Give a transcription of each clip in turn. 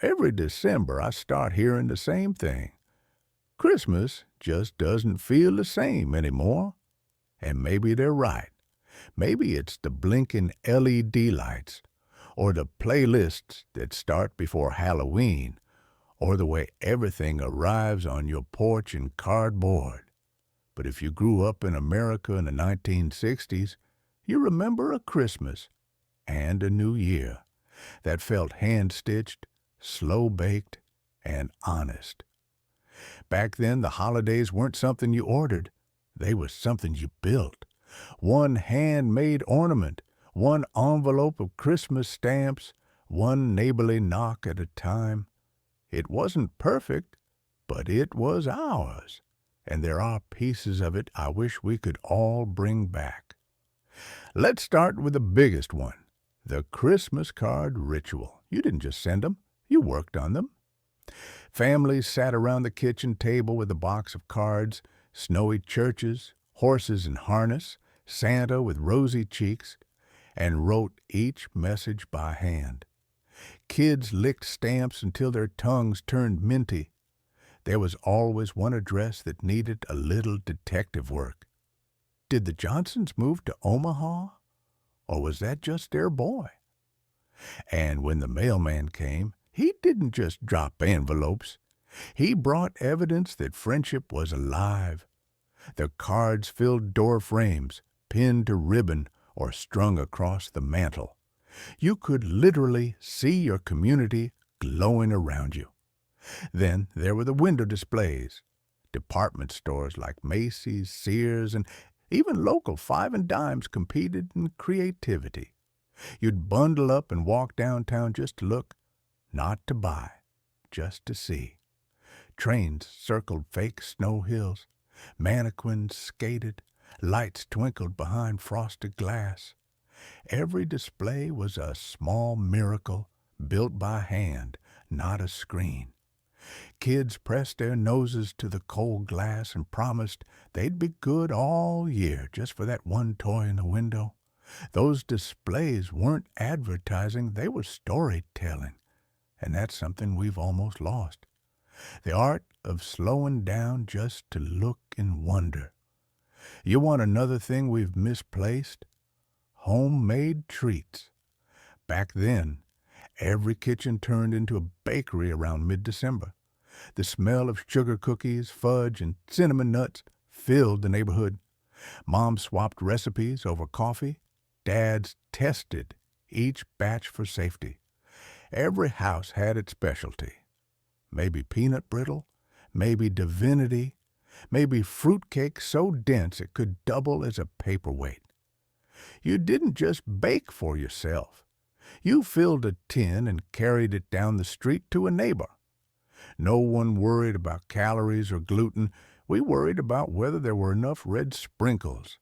Every December I start hearing the same thing. Christmas just doesn't feel the same anymore. And maybe they're right. Maybe it's the blinking LED lights, or the playlists that start before Halloween, or the way everything arrives on your porch in cardboard. But if you grew up in America in the 1960s, you remember a Christmas and a New Year that felt hand-stitched, slow-baked, and honest. Back then, the holidays weren't something you ordered. They were something you built. One handmade ornament, one envelope of Christmas stamps, one neighborly knock at a time. It wasn't perfect, but it was ours. And there are pieces of it I wish we could all bring back. Let's start with the biggest one, the Christmas card ritual. You didn't just send them, you worked on them. Families sat around the kitchen table with a box of cards, snowy churches, horses in harness, Santa with rosy cheeks, and wrote each message by hand. Kids licked stamps until their tongues turned minty. There was always one address that needed a little detective work. Did the Johnsons move to Omaha? Or was that just their boy? And when the mailman came, he didn't just drop envelopes. He brought evidence that friendship was alive. The cards filled door frames, pinned to ribbon, or strung across the mantel. You could literally see your community glowing around you. Then there were the window displays. Department stores like Macy's, Sears, and even local five and dimes competed in creativity. You'd bundle up and walk downtown just to look, not to buy, just to see. Trains circled fake snow hills. Mannequins skated. Lights twinkled behind frosted glass. Every display was a small miracle built by hand, not a screen. Kids pressed their noses to the cold glass and promised they'd be good all year just for that one toy in the window. Those displays weren't advertising, they were storytelling, and that's something we've almost lost. The art of slowing down just to look and wonder. You want another thing we've misplaced? Homemade treats. Back then, every kitchen turned into a bakery around mid-December. The smell of sugar cookies, fudge, and cinnamon nuts filled the neighborhood. Moms swapped recipes over coffee. Dads tested each batch for safety. Every house had its specialty. Maybe peanut brittle, maybe divinity, maybe fruitcake so dense it could double as a paperweight. You didn't just bake for yourself. You filled a tin and carried it down the street to a neighbor. No one worried about calories or gluten. We worried about whether there were enough red sprinkles.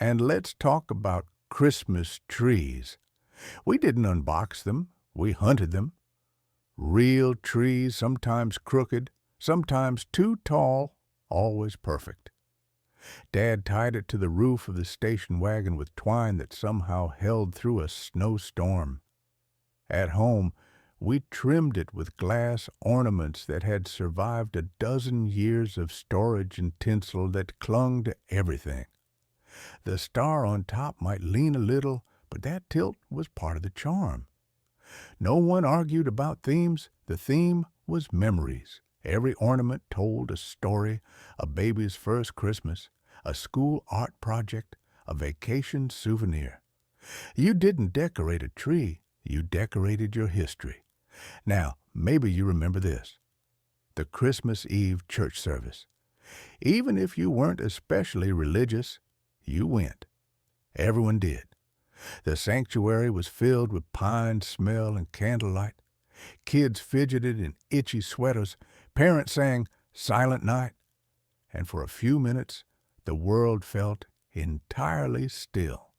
And let's talk about Christmas trees. We didn't unbox them. We hunted them. Real trees, sometimes crooked, sometimes too tall, always perfect. Dad tied it to the roof of the station wagon with twine that somehow held through a snowstorm. At home, we trimmed it with glass ornaments that had survived a dozen years of storage and tinsel that clung to everything. The star on top might lean a little, but that tilt was part of the charm. No one argued about themes. The theme was memories. Every ornament told a story, a baby's first Christmas, a school art project, a vacation souvenir. You didn't decorate a tree, you decorated your history. Now, maybe you remember this. The Christmas Eve church service. Even if you weren't especially religious, you went. Everyone did. The sanctuary was filled with pine smell and candlelight. Kids fidgeted in itchy sweaters. Parents sang Silent Night. And for a few minutes, the world felt entirely still.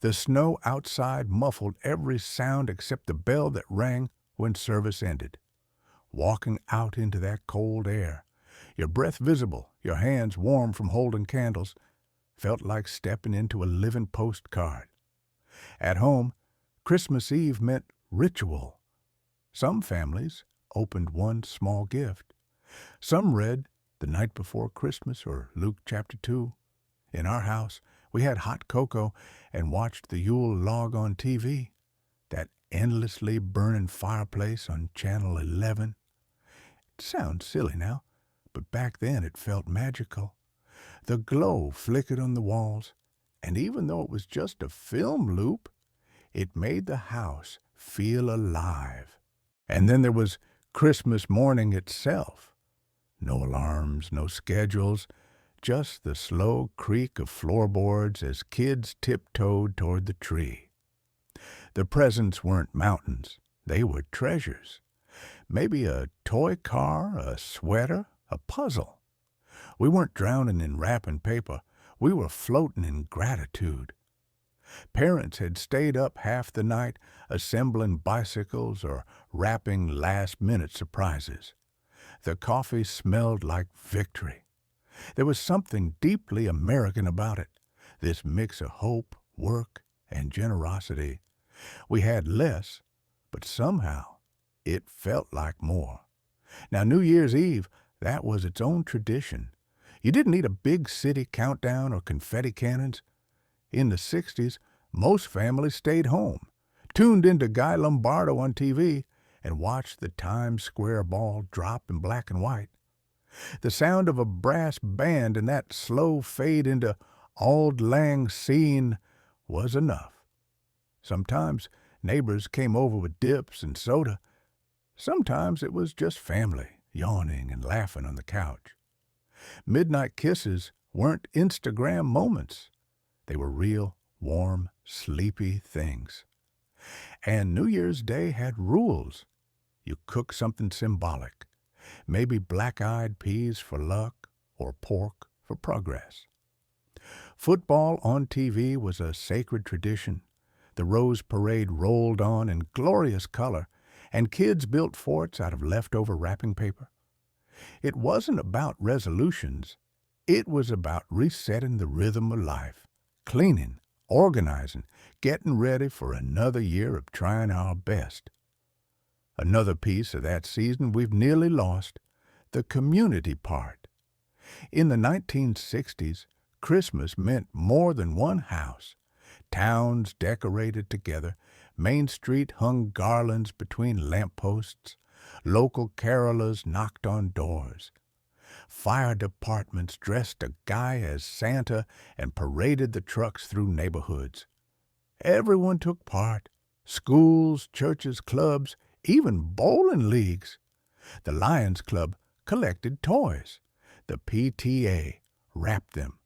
The snow outside muffled every sound except the bell that rang when service ended. Walking out into that cold air, your breath visible, your hands warm from holding candles, felt like stepping into a living postcard. At home, Christmas Eve meant ritual. Some families opened one small gift. Some read The Night Before Christmas or Luke chapter 2. In our house, we had hot cocoa and watched the Yule Log on TV, that endlessly burning fireplace on Channel 11. It sounds silly now, but back then it felt magical. The glow flickered on the walls, and even though it was just a film loop, it made the house feel alive. And then there was Christmas morning itself. No alarms, no schedules, just the slow creak of floorboards as kids tiptoed toward the tree. The presents weren't mountains, they were treasures. Maybe a toy car, a sweater, a puzzle. We weren't drowning in wrapping paper, we were floating in gratitude. Parents had stayed up half the night assembling bicycles or wrapping last-minute surprises. The coffee smelled like victory. There was something deeply American about it, this mix of hope, work, and generosity. We had less, but somehow it felt like more. Now, New Year's Eve, that was its own tradition. You didn't need a big city countdown or confetti cannons. In the 60s, most families stayed home, tuned into Guy Lombardo on TV, and watched the Times Square ball drop in black and white. The sound of a brass band and that slow fade into Auld Lang Syne was enough. Sometimes neighbors came over with dips and soda. Sometimes it was just family, yawning and laughing on the couch. Midnight kisses weren't Instagram moments. They were real, warm, sleepy things. And New Year's Day had rules. You cook something symbolic. Maybe black-eyed peas for luck or pork for progress. Football on TV was a sacred tradition. The Rose Parade rolled on in glorious color, and kids built forts out of leftover wrapping paper. It wasn't about resolutions. It was about resetting the rhythm of life, cleaning, organizing, getting ready for another year of trying our best. Another piece of that season we've nearly lost, the community part. In the 1960s, Christmas meant more than one house. Towns decorated together, Main Street hung garlands between lampposts, local carolers knocked on doors. Fire departments dressed a guy as Santa and paraded the trucks through neighborhoods. Everyone took part, schools, churches, clubs, even bowling leagues. The Lions Club collected toys. The PTA wrapped them.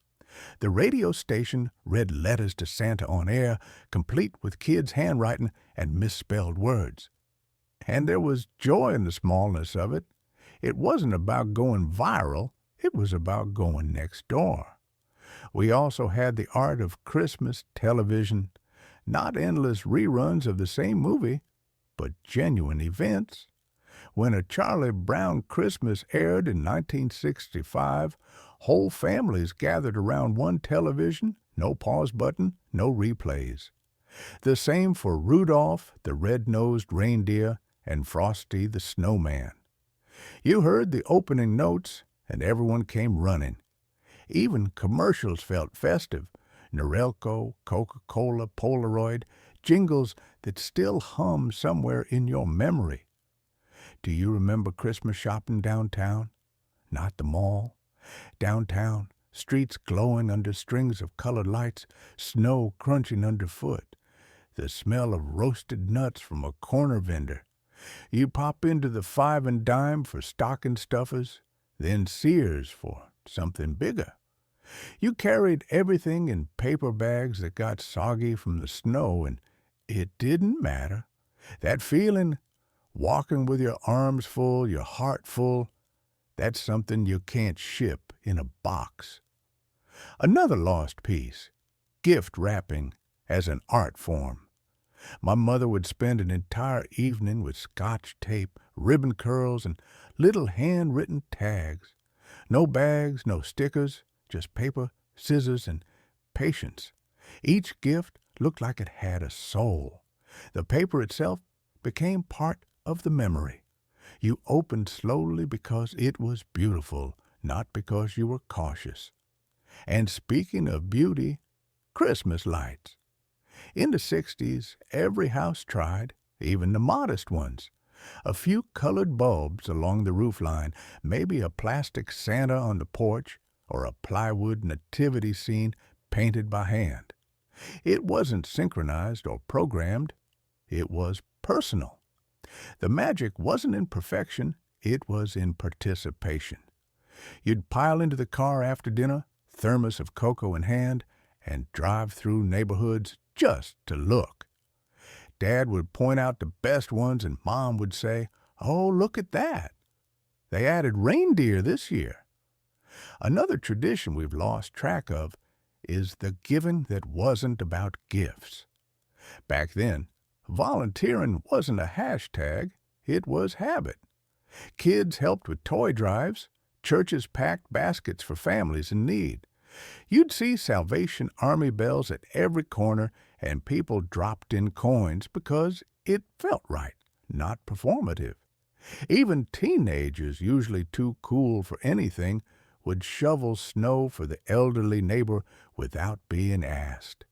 The radio station read letters to Santa on air, complete with kids' handwriting and misspelled words. And there was joy in the smallness of it. It wasn't about going viral, it was about going next door. We also had the art of Christmas television, not endless reruns of the same movie, but genuine events. When A Charlie Brown Christmas aired in 1965, whole families gathered around one television, no pause button, no replays. The same for Rudolph the Red-Nosed Reindeer and Frosty the Snowman. You heard the opening notes, and everyone came running. Even commercials felt festive. Norelco, Coca-Cola, Polaroid, jingles that still hum somewhere in your memory. Do you remember Christmas shopping downtown? Not the mall. Downtown, streets glowing under strings of colored lights, snow crunching underfoot, the smell of roasted nuts from a corner vendor. You pop into the Five and Dime for stocking stuffers, then Sears for something bigger. You carried everything in paper bags that got soggy from the snow, and it didn't matter. That feeling, walking with your arms full, your heart full, that's something you can't ship in a box. Another lost piece, gift wrapping as an art form. My mother would spend an entire evening with Scotch tape, ribbon curls, and little handwritten tags. No bags, no stickers, just paper, scissors, and patience. Each gift looked like it had a soul. The paper itself became part of the memory. You opened slowly because it was beautiful, not because you were cautious. And speaking of beauty, Christmas lights. In the 60s, every house tried, even the modest ones. A few colored bulbs along the roofline, maybe a plastic Santa on the porch, or a plywood nativity scene painted by hand. It wasn't synchronized or programmed. It was personal. The magic wasn't in perfection. It was in participation. You'd pile into the car after dinner, thermos of cocoa in hand, and drive through neighborhoods just to look. Dad would point out the best ones, and Mom would say, "Oh, look at that. They added reindeer this year." Another tradition we've lost track of is the giving that wasn't about gifts. Back then, volunteering wasn't a hashtag, it was habit. Kids helped with toy drives, churches packed baskets for families in need. You'd see Salvation Army bells at every corner, and people dropped in coins because it felt right, not performative. Even teenagers, usually too cool for anything, would shovel snow for the elderly neighbor without being asked.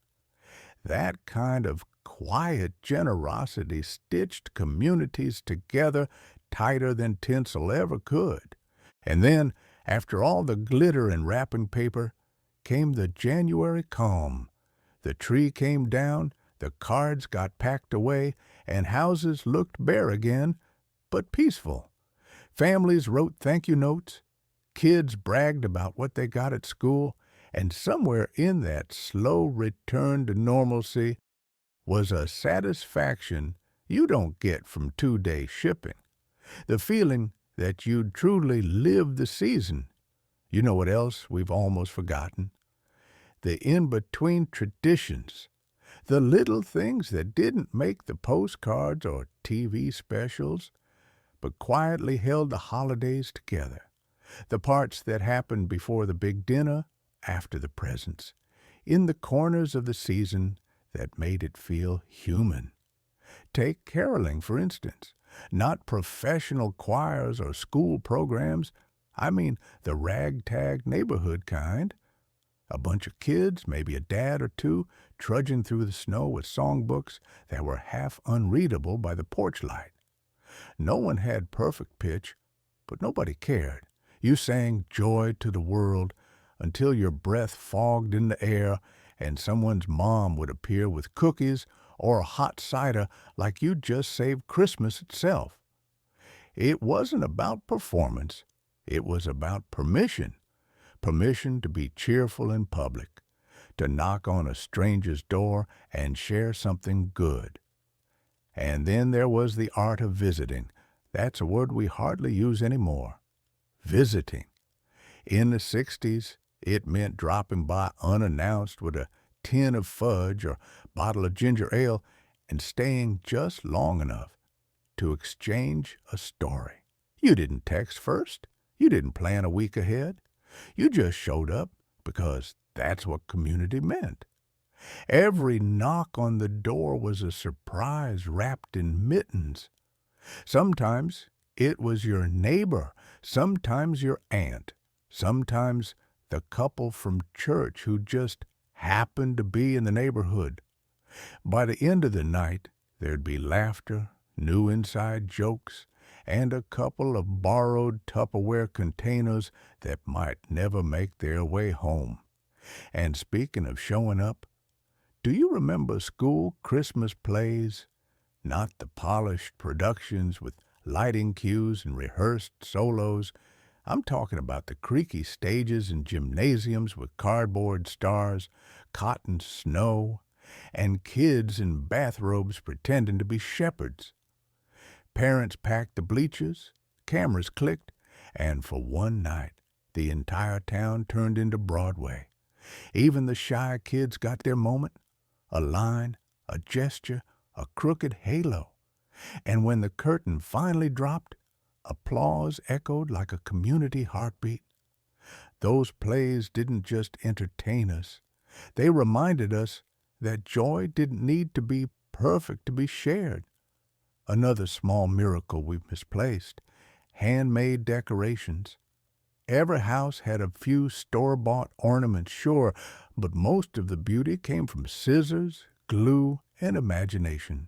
That kind of quiet generosity stitched communities together tighter than tinsel ever could. And then, after all the glitter and wrapping paper, came the January calm. The tree came down, the cards got packed away, and houses looked bare again, but peaceful. Families wrote thank you notes, kids bragged about what they got at school, and somewhere in that slow return to normalcy was a satisfaction you don't get from 2-day shipping. The feeling that you'd truly lived the season. You know what else we've almost forgotten? The in-between traditions. The little things that didn't make the postcards or TV specials, but quietly held the holidays together. The parts that happened before the big dinner, after the presents, in the corners of the season that made it feel human. Take caroling, for instance. Not professional choirs or school programs. I mean the ragtag neighborhood kind. A bunch of kids, maybe a dad or two, trudging through the snow with songbooks that were half unreadable by the porch light. No one had perfect pitch, but nobody cared. You sang Joy to the World until your breath fogged in the air and someone's mom would appear with cookies or a hot cider like you'd just saved Christmas itself. It wasn't about performance. It was about permission. Permission to be cheerful in public, to knock on a stranger's door and share something good. And then there was the art of visiting. That's a word we hardly use anymore. Visiting. In the 60s, it meant dropping by unannounced with a tin of fudge or bottle of ginger ale and staying just long enough to exchange a story. You didn't text first. You didn't plan a week ahead. You just showed up because that's what community meant. Every knock on the door was a surprise wrapped in mittens. Sometimes it was your neighbor, sometimes your aunt, sometimes the couple from church who just happened to be in the neighborhood. By the end of the night, there'd be laughter, new inside jokes, and a couple of borrowed Tupperware containers that might never make their way home. And speaking of showing up, do you remember school Christmas plays? Not the polished productions with lighting cues and rehearsed solos. I'm talking about the creaky stages in gymnasiums with cardboard stars, cotton snow, and kids in bathrobes pretending to be shepherds. Parents packed the bleachers, cameras clicked, and for one night, the entire town turned into Broadway. Even the shy kids got their moment, a line, a gesture, a crooked halo. And when the curtain finally dropped, applause echoed like a community heartbeat. Those plays didn't just entertain us. They reminded us that joy didn't need to be perfect to be shared. Another small miracle we've misplaced. Handmade decorations. Every house had a few store-bought ornaments, sure, but most of the beauty came from scissors, glue, and imagination.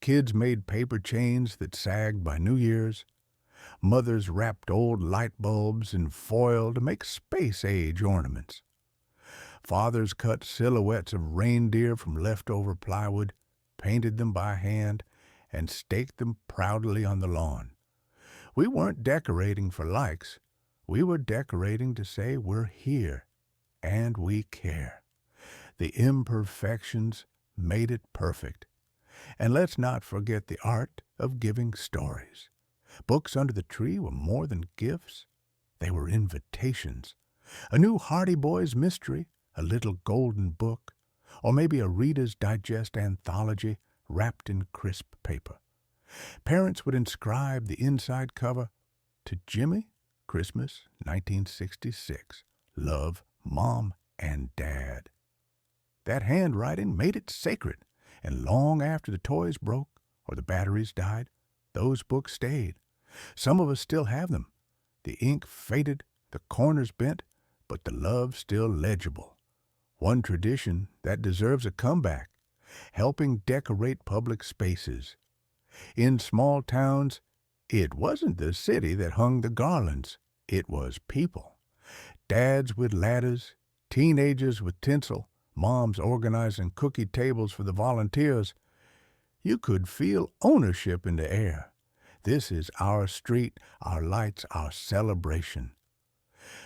Kids made paper chains that sagged by New Year's. Mothers wrapped old light bulbs in foil to make space-age ornaments. Fathers cut silhouettes of reindeer from leftover plywood, painted them by hand, and staked them proudly on the lawn. We weren't decorating for likes. We were decorating to say we're here, and we care. The imperfections made it perfect. And let's not forget the art of giving stories. Books under the tree were more than gifts. They were invitations. A new Hardy Boys mystery, a little golden book, or maybe a Reader's Digest anthology wrapped in crisp paper. Parents would inscribe the inside cover, "To Jimmy, Christmas 1966. Love, Mom and Dad." That handwriting made it sacred, and long after the toys broke or the batteries died, those books stayed. Some of us still have them. The ink faded, the corners bent, but the love still legible. One tradition that deserves a comeback, helping decorate public spaces. In small towns, it wasn't the city that hung the garlands. It was people. Dads with ladders, teenagers with tinsel, moms organizing cookie tables for the volunteers. You could feel ownership in the air. This is our street, our lights, our celebration.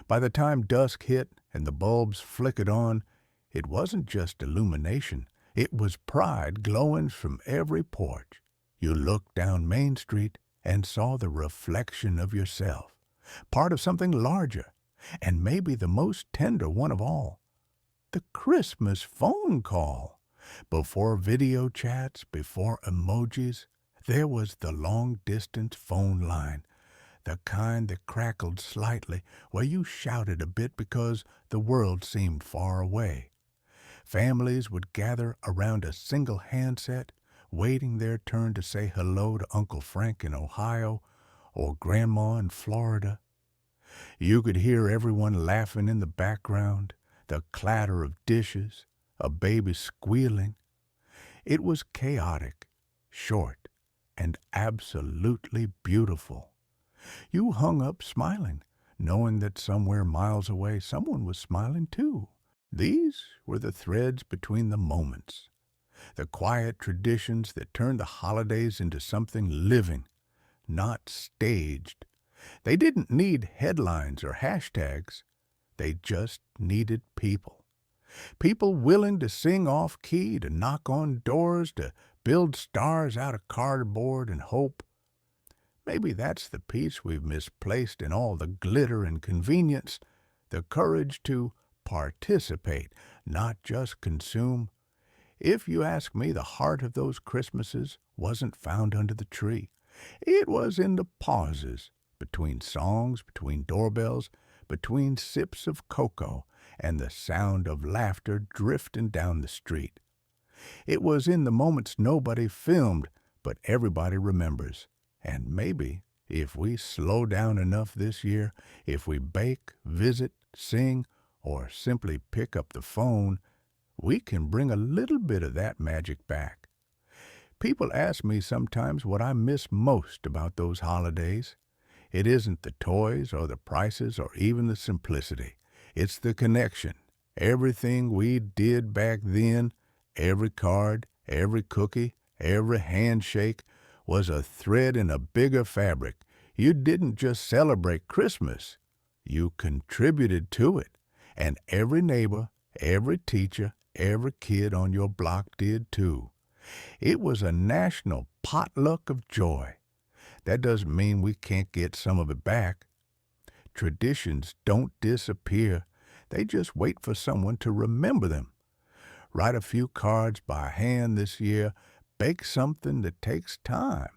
By the time dusk hit and the bulbs flickered on, it wasn't just illumination. It was pride glowing from every porch. You looked down Main Street and saw the reflection of yourself, part of something larger, and maybe the most tender one of all, the Christmas phone call. Before video chats, before emojis, there was the long-distance phone line, the kind that crackled slightly, where you shouted a bit because the world seemed far away. Families would gather around a single handset, waiting their turn to say hello to Uncle Frank in Ohio or Grandma in Florida. You could hear everyone laughing in the background, the clatter of dishes, a baby squealing. It was chaotic, short, and absolutely beautiful. You hung up smiling, knowing that somewhere miles away someone was smiling too. These were the threads between the moments, the quiet traditions that turned the holidays into something living, not staged. They didn't need headlines or hashtags. They just needed people. People willing to sing off-key, to knock on doors, to build stars out of cardboard and hope. Maybe that's the piece we've misplaced in all the glitter and convenience, the courage to participate, not just consume. If you ask me, the heart of those Christmases wasn't found under the tree. It was in the pauses, between songs, between doorbells, between sips of cocoa, and the sound of laughter drifting down the street. It was in the moments nobody filmed, but everybody remembers. And maybe, if we slow down enough this year, if we bake, visit, sing, or simply pick up the phone, we can bring a little bit of that magic back. People ask me sometimes what I miss most about those holidays. It isn't the toys or the prices or even the simplicity. It's the connection. Everything we did back then, every card, every cookie, every handshake, was a thread in a bigger fabric. You didn't just celebrate Christmas. You contributed to it. And every neighbor, every teacher, every kid on your block did too. It was a national potluck of joy. That doesn't mean we can't get some of it back. Traditions don't disappear. They just wait for someone to remember them. Write a few cards by hand this year. Bake something that takes time.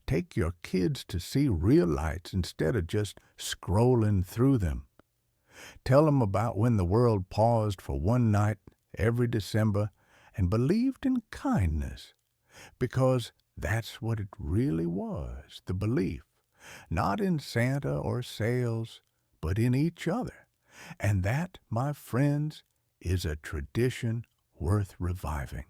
Take your kids to see real lights instead of just scrolling through them. Tell them about when the world paused for one night every December and believed in kindness. Because That's what it really was, the belief. Not in Santa or sales, but in each other. And that, my friends, is a tradition worth reviving.